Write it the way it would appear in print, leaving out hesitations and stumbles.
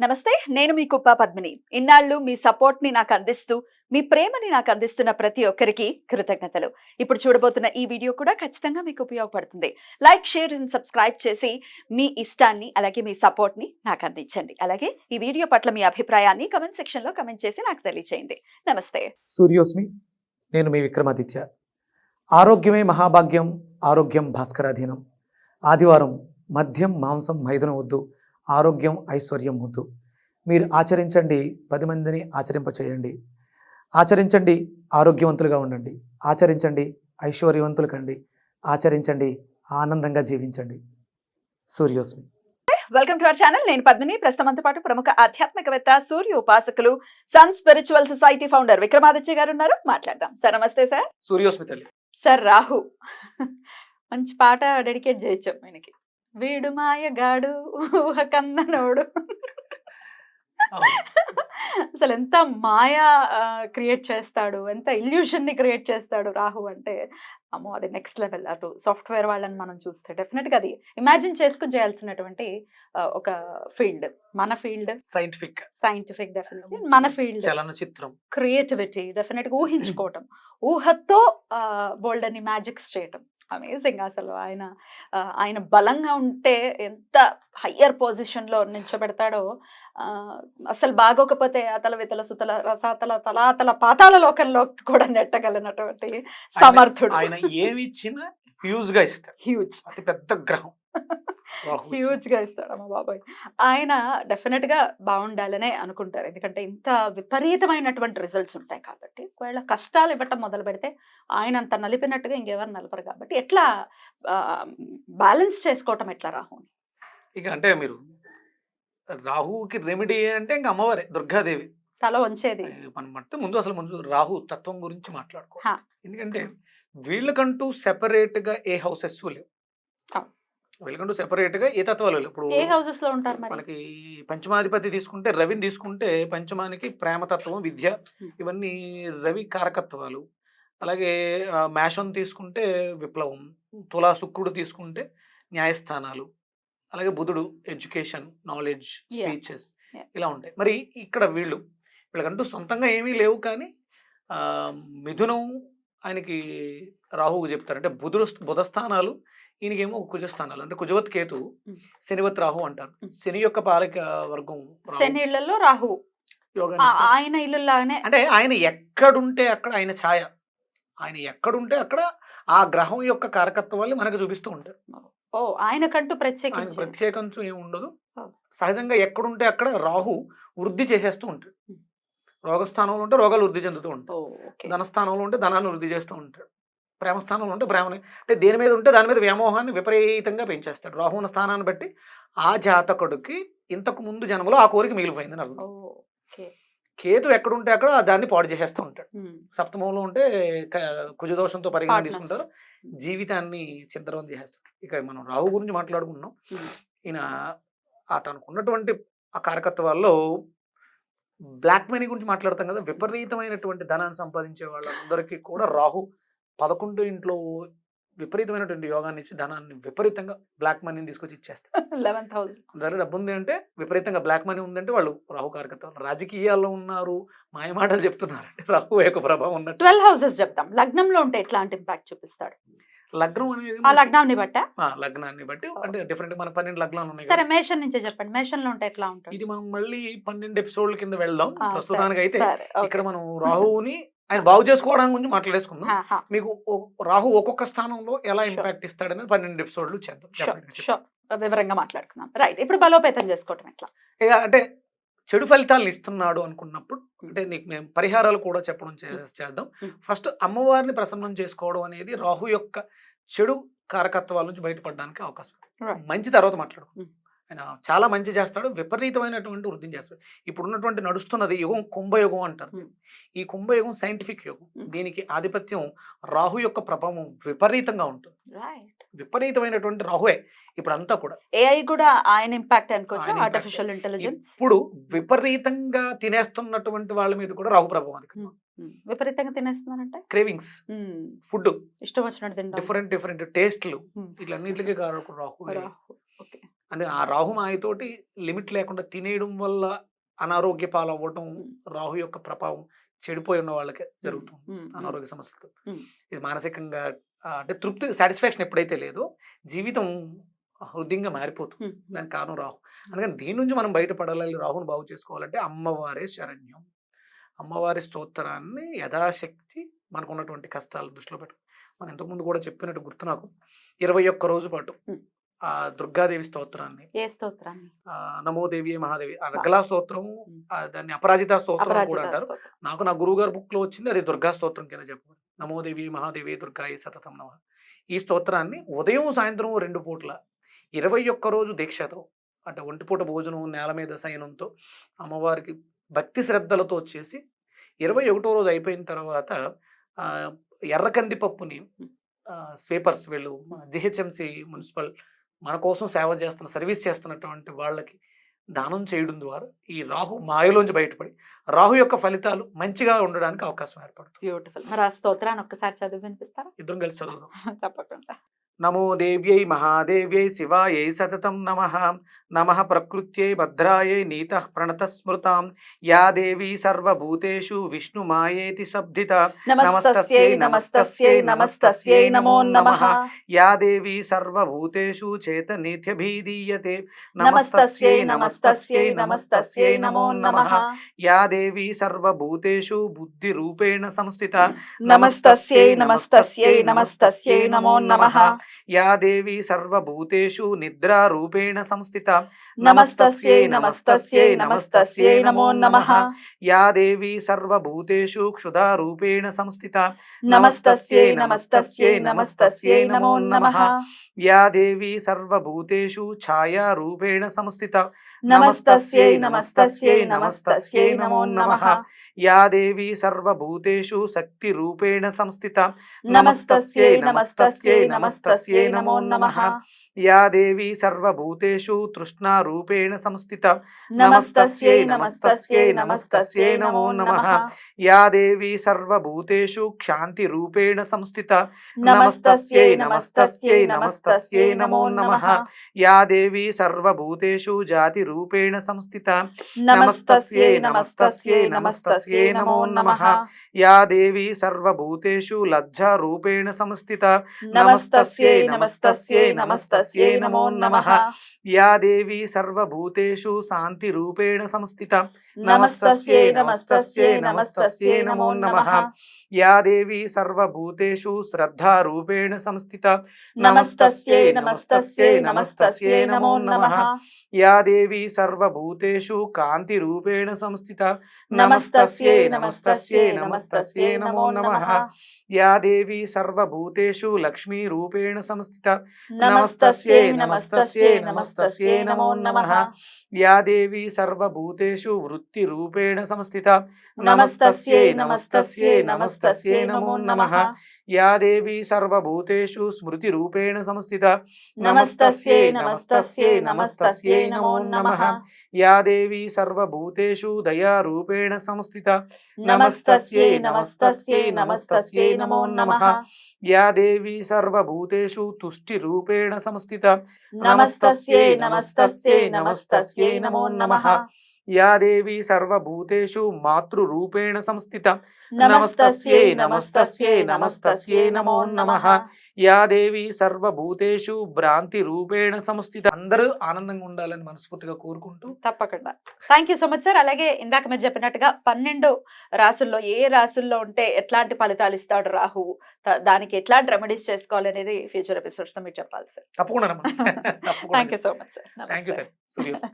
నమస్తే, నేను మీ కుప్ప పద్మిని. ఇన్నాళ్ళు మీ సపోర్ట్‌ని నాకందిస్తూ, మీ ప్రేమని నాకందిస్తున్న ప్రతి ఒక్కరికి కృతజ్ఞతలు. ఇప్పుడు చూడబోతున్న ఈ వీడియో కూడా ఖచ్చితంగా మీకు ఉపయోగపడుతుంది. లైక్, షేర్ అండ్ సబ్స్క్రైబ్ చేసి మీ ఇష్టాన్ని, అలాగే మీ సపోర్ట్‌ని నాకందించండి. అలాగే ఈ వీడియో పట్ల మీ అభిప్రాయాన్ని కామెంట్ సెక్షన్‌లో కామెంట్ చేసి నాకు తెలియజేయండి. నమస్తే. సూర్యోస్మి. నేను మీ విక్రమాదిత్య. ఆరోగ్యమే మహాభాగ్యం, ఆరోగ్యం భాస్కరాధీనం. ఆదివారం మద్యం మాంసం మైదనం వద్దు, ఆరోగ్యం ఐశ్వర్యం వద్దు. మీరు ఆచరించండి, 10 మందిని ఆచరింపచేయండి. ఆచరించండి, ఆరోగ్యవంతులుగా ఉండండి. ఆచరించండి, ఐశ్వర్యవంతులు కండి. ఆచరించండి, ఆనందంగా జీవించండి. Suryosmi. Welcome to our channel. నేను పద్మిని. ప్రస్తుతంతో పాటు ప్రముఖ ఆధ్యాత్మికవేత్త, సూర్య ఉపాసకులు, sun spiritual society founder Vikramaditya గారు ఉన్నారు. మాట్లాడదాం. సార్ నమస్తే. సార్ సూర్యోస్మి తల్లి. సార్ రాహు మంచి పాట డెడికేట్ చేయొచ్చు ఆయనకి. వీడు మాయగాడు ఊహ కందనోడు. అసలు ఎంత మాయా క్రియేట్ చేస్తాడు, ఎంత ఇల్యూషన్ ని క్రియేట్ చేస్తాడు రాహు అంటే. అమ్మో, అది నెక్స్ట్ లెవెల్. అటు సాఫ్ట్వేర్ వాళ్ళని మనం చూస్తే డెఫినెట్ గా అది ఇమాజిన్ చేసుకుని చేయాల్సినటువంటి ఒక ఫీల్డ్. మన ఫీల్డ్ సైంటిఫిక్ డెఫినెట్లీ. మన ఫీల్డ్ చలనచిత్రం, క్రియేటివిటీ, డెఫినెట్ గా ఊహించుకోవటం, ఊహతో బోల్డ్ అని మ్యాజిక్స్ చేయటం. అమేజింగ్. అసలు ఆయన బలంగా ఉంటే ఎంత హయ్యర్ పొజిషన్ లో నిల్చోబెడతాడో. అసలు బాగోకపోతే అతల వితల సుతల రసాతల తలాతల పాతాల లోకంలో కూడా నెట్టగలిగినటువంటి సమర్థుడు. ఆయన ఏమి ఇచ్చినా హ్యూజ్ గా ఇస్తాడు. హ్యూజ్, అతి పెద్ద గ్రహం. హ్యూజ్ గా ఇస్తాడు. అమ్మ బాబాయ్, ఆయన డెఫినెట్ గా బాగుండాలనే అనుకుంటారు. ఎందుకంటే ఇంత విపరీతమైనటువంటి రిజల్ట్స్ ఉంటాయి కాబట్టి. ఒకవేళ కష్టాలు ఇవ్వటం మొదలు పెడితే ఆయన అంత నలిపినట్టుగా ఇంకెవరు నలపరు కాబట్టి ఎట్లా బ్యాలెన్స్ చేసుకోవటం ఎట్లా రాహుని? ఇక అంటే మీరు రాహుకి రెమెడీ అంటే ఇంకా అమ్మవారే దుర్గాదేవి తల వంచేది అనమాట. ముందు రాహు తత్వం గురించి మాట్లాడుకో. ఎందుకంటే వీళ్ళకంటూ సెపరేట్ గా ఏ హౌసెస్ లేవు, వీళ్ళకంటూ సెపరేట్ గా ఏ తత్వాలు లేవు. ఇప్పుడు ఏ హౌసెస్ లో ఉంటారు మనకి పంచమాధిపతి తీసుకుంటే, రవిని తీసుకుంటే పంచమానికి ప్రేమతత్వం, విద్య, ఇవన్నీ రవి కారకత్వాలు. అలాగే మేషం తీసుకుంటే విప్లవం, తులా శుక్రుడు తీసుకుంటే న్యాయస్థానాలు, అలాగే బుధుడు ఎడ్యుకేషన్, నాలెడ్జ్, స్పీచెస్, ఇలా ఉంటాయి. మరి ఇక్కడ వీళ్ళకంటూ సొంతంగా ఏమీ లేవు. కానీ మిథునం ఆయనకి రాహువు చెప్తారు. అంటే బుధస్థానాలు ఈయనకేమో కుజస్థానాలు. అంటే కుజవత్ కేతు, శనివత్ రాహు అంటారు. శని యొక్క పాలక వర్గం శని ఇళ్లలో రాహు ఆయన ఇల్లులాగానే. అంటే ఆయన ఎక్కడుంటే అక్కడ ఆయన ఛాయ, ఆయన ఎక్కడుంటే అక్కడ ఆ గ్రహం యొక్క కారకత్వాన్ని మనకు చూపిస్తూ ఉంటారు. ఆయనకంటూ ప్రత్యేకంచు ఏమి ఉండదు. సహజంగా ఎక్కడుంటే అక్కడ రాహు వృద్ధి చేసేస్తూ ఉంటాడు. రోగస్థానంలో ఉంటే రోగాలు వృద్ధి చెందుతూ ఉంటాయి. ధనస్థానంలో ఉంటే ధనాన్ని వృద్ధి చేస్తూ ఉంటాడు. ప్రేమస్థానంలో ఉంటే ప్రేమని, అంటే దేని మీద ఉంటే దాని మీద వ్యామోహాన్ని విపరీతంగా పెంచేస్తాడు. రాహు ఉన్న స్థానాన్ని బట్టి ఆ జాతకుడికి ఇంతకు ముందు జన్మలో ఆ కోరిక మిగిలిపోయిందని అర్థం. కేతు ఎక్కడుంటే అక్కడ దాన్ని పాడు చేసేస్తూ ఉంటాడు. సప్తమంలో ఉంటే కుజదోషంతో పరిగణన తీసుకుంటారు, జీవితాన్ని చింతరం చేసేస్తాడు. ఇక మనం రాహు గురించి మాట్లాడుకుంటున్నాం. ఈయన తనకు ఉన్నటువంటి ఆ కారకత్వాల్లో బ్లాక్ మనీ గురించి మాట్లాడతాం కదా. విపరీతమైనటువంటి ధనాన్ని సంపాదించే వాళ్ళందరికీ కూడా రాహు 11 ఇంట్లో విపరీతమైనటువంటి యోగాన్ని ఇచ్చి ధనాన్ని విపరీతంగా బ్లాక్ మనీని తీసుకొచ్చి ఇచ్చేస్తారు. 11,000 డబ్బు ఉంది అంటే, విపరీతంగా బ్లాక్ మనీ ఉందంటే వాళ్ళు రాహు కారకత్వం. రాజకీయాల్లో ఉన్నారు, మాయమాటలు చెప్తున్నారు అంటే రాహు యొక్క ప్రభావం ఉన్నట్టు. 12 houses చెప్తాం. లగ్నంలో ఉంటే ఎట్లాంటి ఇంపాక్ట్ చూపిస్తాడు? లగ్నం అనేది లగ్నాన్ని బట్టి అంటే డిఫరెంట్. మన 12 లగ్నాలు ఉన్నాయి. సరే, మేషం నుంచే చెప్పండి. మేషంలో ఉంటే ఎట్లా ఉంటుంది? ఇది మనం మళ్ళీ 12 ఎపిసోడ్ల కింద వెళ్దాం. ప్రస్తుతానికి అయితే ఇక్కడ మనం రాహుని ఆయన బాగు చేసుకోవడం గురించి మాట్లాడేసుకుందాం. మీకు రాహు ఒక్కొక్క స్థానంలో ఎలా ఇంపాక్ట్ ఇస్తాడని 12 ఎపిసోడ్లు చేద్దాం, వివరంగా మాట్లాడుకుందాం. రైట్. ఇప్పుడు బలోపేతం చేసుకోవటం ఎట్లా? అంటే చెడు ఫలితాలను ఇస్తున్నాడు అనుకున్నప్పుడు, అంటే నీకు మేము పరిహారాలు కూడా చెప్పడం చేద్దాం. ఫస్ట్ అమ్మవారిని ప్రసన్నం చేసుకోవడం అనేది రాహు యొక్క చెడు కారకత్వాల నుంచి బయటపడడానికి అవకాశం. మంచి తర్వాత మాట్లాడుకుందాం. ఆయన చాలా మంచి చేస్తాడు, విపరీతమైనటువంటి వృద్ధిని చేస్తాడు. ఇప్పుడున్నటువంటి నడుస్తున్నది యుగం కుంభయుగం అంటారు. ఈ కుంభయుగం సైంటిఫిక్ యుగం. దీనికి ఆధిపత్యం రాహు యొక్క ప్రభావం విపరీతంగా ఉంటుంది. విపరీతమైనటువంటి రాహువే ఇప్పుడంతా కూడా. ఏఐ కూడా ఆయన ఇంపాక్ట్ అనుకోవచ్చు. ఆర్టిఫిషియల్ ఇంటెలిజెన్స్ ఇప్పుడు విపరీతంగా తినేస్తున్నటువంటి వాళ్ళ మీద కూడా రాహు ప్రభావం అధికంగా. విపరీతంగా తినేస్తున్నారంటే క్రేవింగ్స్, ఫుడ్ ఇష్టం వచ్చినట్టు డిఫరెంట్ టేస్ట్లు, ఇట్లన్నింటికి రాహు. అంటే ఆ రాహు మాయతోటి లిమిట్ లేకుండా తినేయడం వల్ల అనారోగ్య పాలవ్వటం, రాహు యొక్క ప్రభావం చెడిపోయి ఉన్న వాళ్ళకే జరుగుతుంది అనారోగ్య సమస్యలతో. ఇది మానసికంగా అంటే తృప్తి, సాటిస్ఫాక్షన్ ఎప్పుడైతే లేదో జీవితం హృదయంగా మారిపోతుంది. దానికి కారణం రాహు. అందుకని దీని నుంచి మనం బయటపడాలి, రాహుని బాగు చేసుకోవాలంటే అమ్మవారే శరణ్యం. అమ్మవారి స్తోత్రాన్ని యథాశక్తి మనకు ఉన్నటువంటి కష్టాలు దృష్టిలో పెట్టుకుని, మనం ఇంతకుముందు కూడా చెప్పినట్టు గుర్తు నాకు, 21 రోజు పాటు ఆ దుర్గాదేవి స్తోత్రాన్ని, ఏ స్తోత్రాన్ని? నమోదేవి మహాదేవి, అర్గలా స్తోత్రం, దాన్ని అపరాజిత స్తోత్రం అని కూడా అంటారు. నాకు నా గురువు గారి బుక్ లో వచ్చింది అది దుర్గా స్తోత్రం కింద చెప్పారు. నమోదేవి మహాదేవి దుర్గాయి సతతం నమః. ఈ స్తోత్రాన్ని ఉదయం సాయంత్రం 2 పూట్ల 21 రోజు దీక్షతో, అంటే ఒంటిపూట భోజనం నేల మీద శయనంతో అమ్మవారికి భక్తి శ్రద్ధలతో వచ్చేసి 21వ రోజు అయిపోయిన తర్వాత ఎర్ర కందిపప్పుని స్వీపర్స్, వీళ్ళు జిహెచ్ఎంసి మున్సిపల్ మన కోసం సేవ చేస్తున్న, సర్వీస్ చేస్తున్నటువంటి వాళ్ళకి దానం చేయడం ద్వారా ఈ రాహు మాయలోంచి బయటపడి రాహు యొక్క ఫలితాలు మంచిగా ఉండడానికి అవకాశం ఏర్పడుతుంది. బ్యూటిఫుల్. మరి ఆ స్తోత్రాన్ని ఒక్కసారి చదివి వినిపిస్తారా? ఇద్దరం కలిసి చదువుదాం. తప్పకుండా. నమో దేవ్యై మహాదేవ్యై శివాయై సతతం నమః. నమః ప్రకృత్యై భద్రాయై నీతః ప్రణత స్మృతాం. యా దేవీ సర్వభూతేషు విష్ణుమాయేతి శబ్దిత. నమస్తస్యై నమస్తస్యై నమస్తస్యై నమో నమః. యా దేవీ సర్వభూతేషు చేతనేత్యభిధీయతే. నమస్తస్యై నమస్తస్యై నమస్తస్యై నమో నమః. యా దేవీ సర్వభూతేషు బుద్ధిరూపేణ సంస్థిత. నమస్తస్యై నమస్తస్యై నమస్తస్యై నమో నమః. యా దేవీ సర్వభూతేషు నిద్రారూపేణ సంస్థిత. నమస్తస్యై నమస్తస్యై నమస్తస్యై నమో నమః. యా దేవీ సర్వభూతేషు క్షుధారూపేణ సంస్థిత. నమస్తస్యై నమస్తస్యై నమస్తస్యై నమో నమః. యా దేవీ సర్వభూతేషు ఛాయారూపేణ సంస్థిత. నమస్తస్యై నమస్తస్యై నమస్తస్యై నమో నమః. యా దేవీ సర్వభూతేషు శక్తిరూపేణ సంస్థిత. నమస్తస్యై నమస్తస్యై నమస్తస్యై నమో నమః. యా దేవీ సర్వభూతేషు తృష్ణారూపేణ సంస్థిత. నమస్తస్యై నమస్తస్యై నమస్తస్యై నమో నమః. యా దేవీ సర్వభూతేషు క్షాంతిరూపేణ సంస్థిత. నమస్తస్యై నమస్తస్యై నమస్తస్యై నమో నమః. యా దేవీ సర్వభూతేషు జాతిరూపేణ సంస్థిత. నమస్తస్యై నమస్తస్యై నమస్తస్యై నమో నమః. యా దేవీ సర్వభూతేషు లజ్జారూపేణ సంస్థిత. నమస్తస్యై నమస్తస్యై నమస్తస్యై నమో నమః. యా దేవీ సర్వభూతేషు శాంతిరూపేణ సంస్థిత. నమస్తస్యై నమస్తస్యై నమస్తస్యై నమో నమః. యా దేవీ సర్వభూతేషు శ్రద్ధారూపేణ సంస్థిత. నమస్తస్యై నమస్తస్యై నమస్తస్యై నమో నమః. యా దేవీ సర్వభూతేషు కాంతిరూపేణ సంస్థిత. నమస్తస్యై నమస్తస్యై నమస్తస్యై నమో నమః. యా దేవీ సర్వభూతేషు లక్ష్మీరూపేణ సంస్థిత. నమస్తస్యై నమస్తస్యై నమస్తస్యై నమో నమః. యా దేవీ సర్వభూతేషు వృత్తిరూపేణ సంస్థిత. నమస్తస్యై నమస్తస్యై నమస్తస్యై నమో నమః. యా దేవీ సర్వభూతేషు స్మృతిరూపేణ సంస్థిత. నమస్తస్యై నమస్తస్యై నమస్తస్యై నమో నమః. యా దేవీ సర్వభూతేషు దయారూపేణ సంస్థిత. నమస్తస్యై నమస్తస్యై నమస్తస్యై నమో నమః. యా దేవీ సర్వభూతేషు తుష్టిరూపేణ సంస్థిత. నమస్తస్యై నమస్తస్యై నమస్తస్యై నమో నమః. యా దేవీ సర్వభూతేషు మాతృరూపేణ సంస్థిత. నమస్తస్యై నమస్తస్యై నమస్తస్యై నమో నమః. యా దేవీ సర్వభూతేషు భ్రాంతిరూపేణ సంస్థిత. అందరూ ఆనందంగా ఉండాలని మనస్ఫూర్తిగా కోరుకుంటూ. తప్పకుండా. Thank you so much sir. అలాగే ఇందాక మీరు చెప్పినట్టుగా 12 రాసుల్లో ఏ రాసుల్లో ఉంటే ఎట్లాంటి ఫలితాలు ఇస్తాడు రాహు, దానికి ఎట్లాంటి రెమెడీస్ చేసుకోవాలి అనేది ఫ్యూచర్ ఎపిసోడ్స్ లో మీరు చెప్పాలి సార్. తప్పకుండా. Thank you so much sir. Thank you.